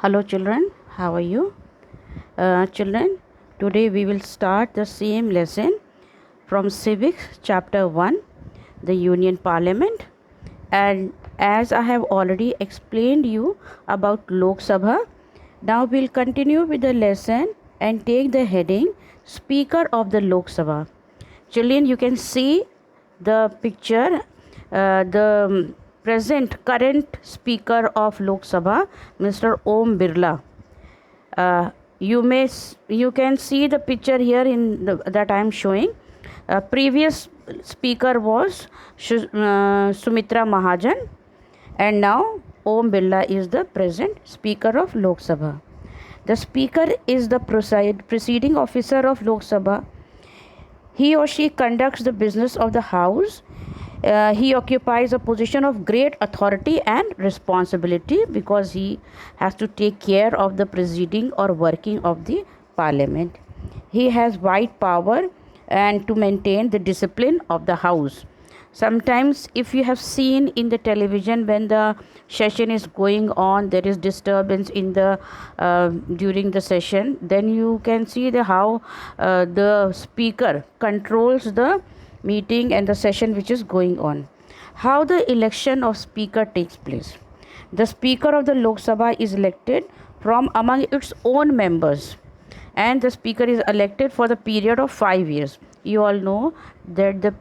Hello children, how are you? Children, today we will start the same lesson from Civics chapter 1, the Union Parliament. And as I have already explained you about Lok Sabha, now we'll continue with the lesson and take the heading Speaker of the Lok Sabha. Children, you can see the picture, the present current Speaker of Lok Sabha, Mr. Om Birla. You can see the picture here that I am showing. Previous speaker was Sumitra Mahajan, and now Om Birla is the present speaker of Lok Sabha. The speaker is the presiding officer of Lok Sabha. He or she conducts the business of the house. He occupies a position of great authority and responsibility because he has to take care of the proceeding or working of the parliament. He has wide power and to maintain the discipline of the house. Sometimes, if you have seen in the television, when the session is going on, there is disturbance in the during the session, then you can see how the speaker controls the meeting and the session which is going on. How the election of speaker takes place. The speaker of the Lok Sabha is elected from among its own members, and the speaker is elected for the period of 5 years. You all know that the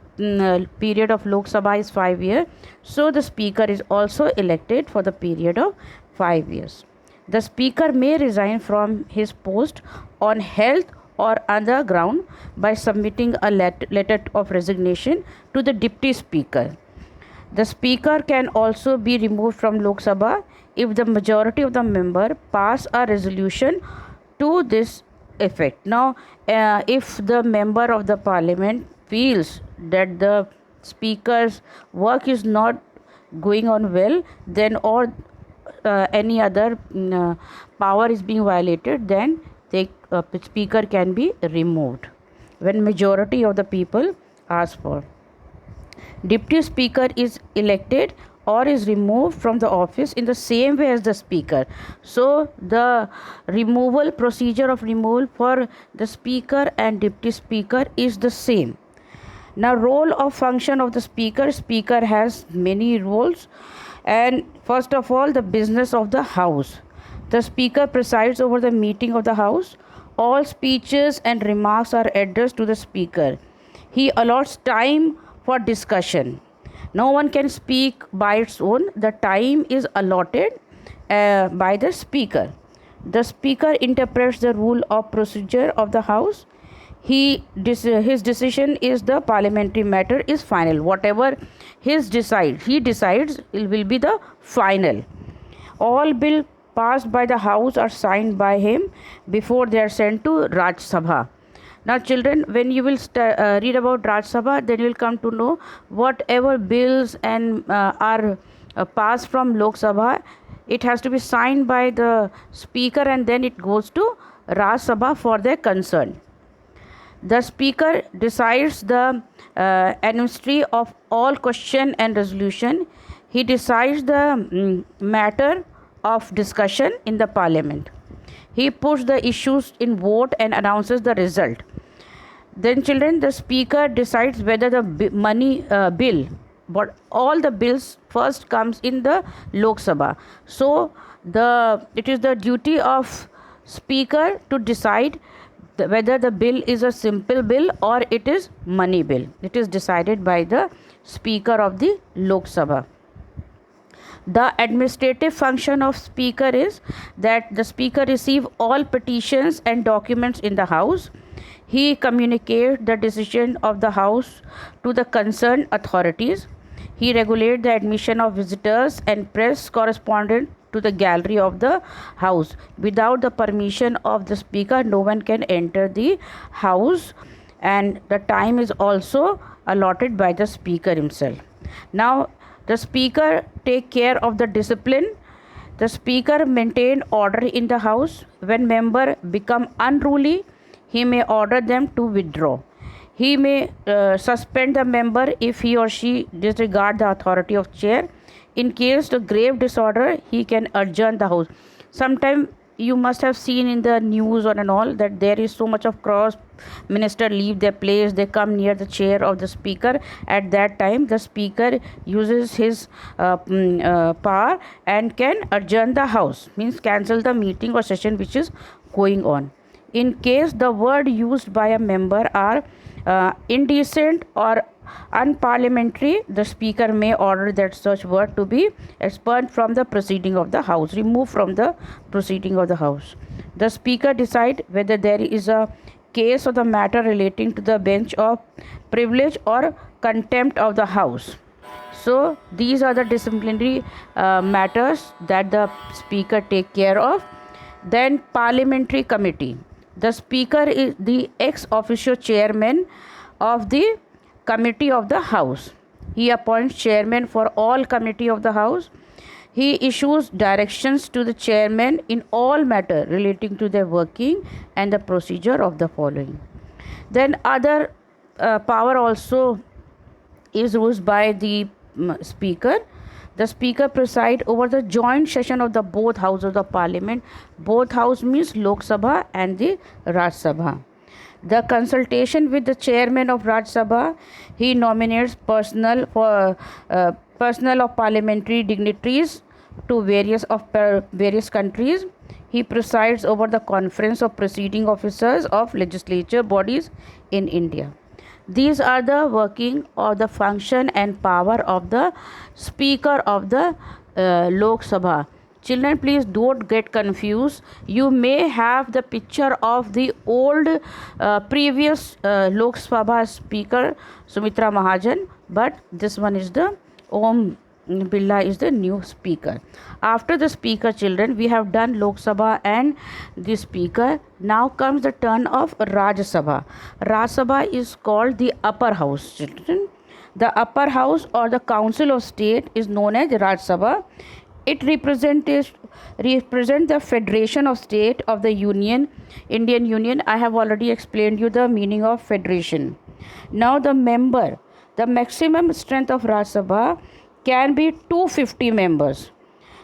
period of Lok Sabha is 5 years, so the speaker is also elected for the period of 5 years. The speaker may resign from his post on health or other ground by submitting a letter of resignation to the deputy speaker. The speaker can also be removed from Lok Sabha if the majority of the member pass a resolution to this effect. Now, if the member of the parliament feels that the speaker's work is not going on well, then or any other power is being violated, then the speaker can be removed when majority of the people ask for. Deputy speaker is elected or is removed from the office in the same way as the speaker. So the removal procedure of removal for the speaker and deputy speaker is the same. Now, role of function of the speaker has many roles, and first of all, the business of the house. The speaker presides over the meeting of the house. All speeches and remarks are addressed to the speaker. He allots time for discussion. No one can speak by its own. The time is allotted by the speaker. The speaker interprets the rule of procedure of the house. His decision is the parliamentary matter is final. Whatever he decides it will be the final. All bill passed by the house are signed by him before they are sent to Raj Sabha. Now, children, when you will read about Raj Sabha, then you will come to know whatever bills and are passed from Lok Sabha, it has to be signed by the speaker and then it goes to Raj Sabha for their concern. The speaker decides the administry of all question and resolution. He decides the matter of discussion in the parliament. He puts the issues in vote and announces the result. Then, children, the speaker decides whether the money bill, but all the bills first comes in the Lok Sabha. So it is the duty of speaker to decide whether the bill is a simple bill or it is money bill. It is decided by the speaker of the Lok Sabha. The administrative function of speaker is that the speaker receive all petitions and documents in the house. He communicates the decision of the house to the concerned authorities. He regulates the admission of visitors and press correspondent to the gallery of the house. Without the permission of the speaker, no one can enter the house, and the time is also allotted by the speaker himself. Now, the speaker take care of the discipline. The speaker maintain order in the house. When member become unruly, he may order them to withdraw. He may suspend the member if he or she disregard the authority of chair. In case of grave disorder, he can adjourn the house. Sometime you must have seen in the news or and all that there is so much of cross minister leave their place, they come near the chair of the speaker. At that time the speaker uses his power and can adjourn the house, means cancel the meeting or session which is going on. In case the word used by a member are indecent or unparliamentary, the speaker may order that such word to be expelled from the proceeding of the house, removed from the proceeding of the house. The speaker decide whether there is a case of the matter relating to the bench of privilege or contempt of the house. So these are the disciplinary matters that the speaker take care of. Then parliamentary committee. The speaker is the ex officio chairman of the committee of the house. He appoints chairman for all committee of the house. He issues directions to the chairman in all matter relating to their working and the procedure of the following. Then other power also is used by the speaker. The speaker preside over the joint session of the both houses of parliament. Both house means Lok Sabha and the Raj Sabha. The consultation with the chairman of Raj Sabha, he nominates personnel of parliamentary dignitaries to various countries. He presides over the conference of proceeding officers of legislature bodies in India. These are the working or the function and power of the speaker of the Lok Sabha. Children, please don't get confused. You may have the picture of the old previous Lok Sabha speaker Sumitra Mahajan, but this one is the Om Birla is the new speaker. After the speaker, children, we have done Lok Sabha and the speaker. Now comes the turn of Rajya Sabha. Rajya Sabha is called the upper house, children. The upper house or the council of state is known as Rajya Sabha. It represent the federation of state of the union, Indian Union. I have already explained you the meaning of federation. Now the maximum strength of Rajya Sabha can be 250 members.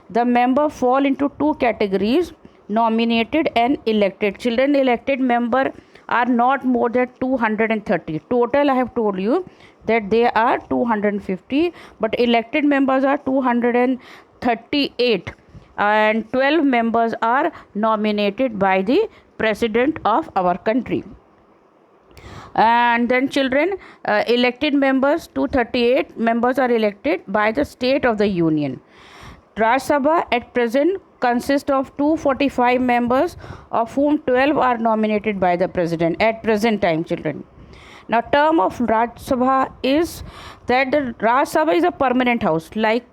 The member fall into two categories, nominated and elected. Children, elected member are not more than 230. Total, I have told you that they are 250, but elected members are 238 and 12 members are nominated by the president of our country. And then children, elected members, 238 members are elected by the state of the union. Rajya Sabha at present consists of 245 members, of whom 12 are nominated by the president at present time, children. Now term of Rajya Sabha is that the Rajya Sabha is a permanent house, like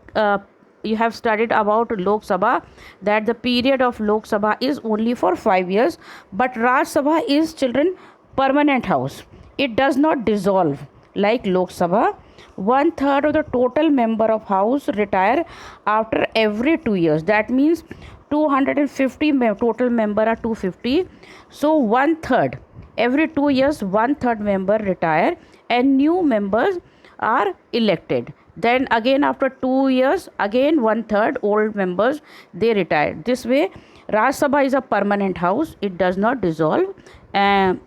you have studied about Lok Sabha, that the period of Lok Sabha is only for 5 years, but Rajya Sabha is, children, permanent house. It does not dissolve like Lok Sabha. 1/3 of the total member of house retire after every 2 years. That means 250 total member are 250. So 1/3 every 2 years, 1/3 member retire and new members are elected. Then again after 2 years, again 1/3 old members they retire. This way Rajya Sabha is a permanent house. It does not dissolve.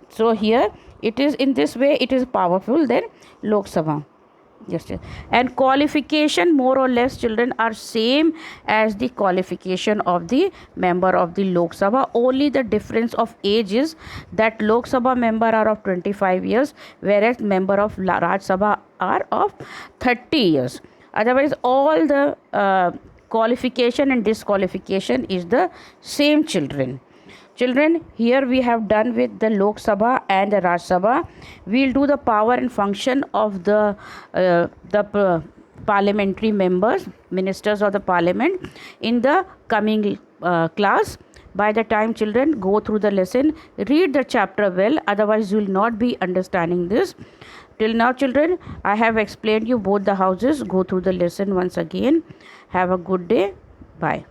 So here it is, in this way it is powerful than Lok Sabha. Yes, yes. And qualification more or less, children, are same as the qualification of the member of the Lok Sabha. Only the difference of age is that Lok Sabha member are of 25 years, whereas member of Raj Sabha are of 30 years. Otherwise all the qualification and disqualification is the same, children. Children, here we have done with the Lok Sabha and the Raj Sabha. We will do the power and function of the parliamentary members, ministers of the parliament, in the coming class. By the time, children, go through the lesson, read the chapter well, otherwise you will not be understanding this. Till now, children, I have explained you both the houses. Go through the lesson once again. Have a good day. Bye.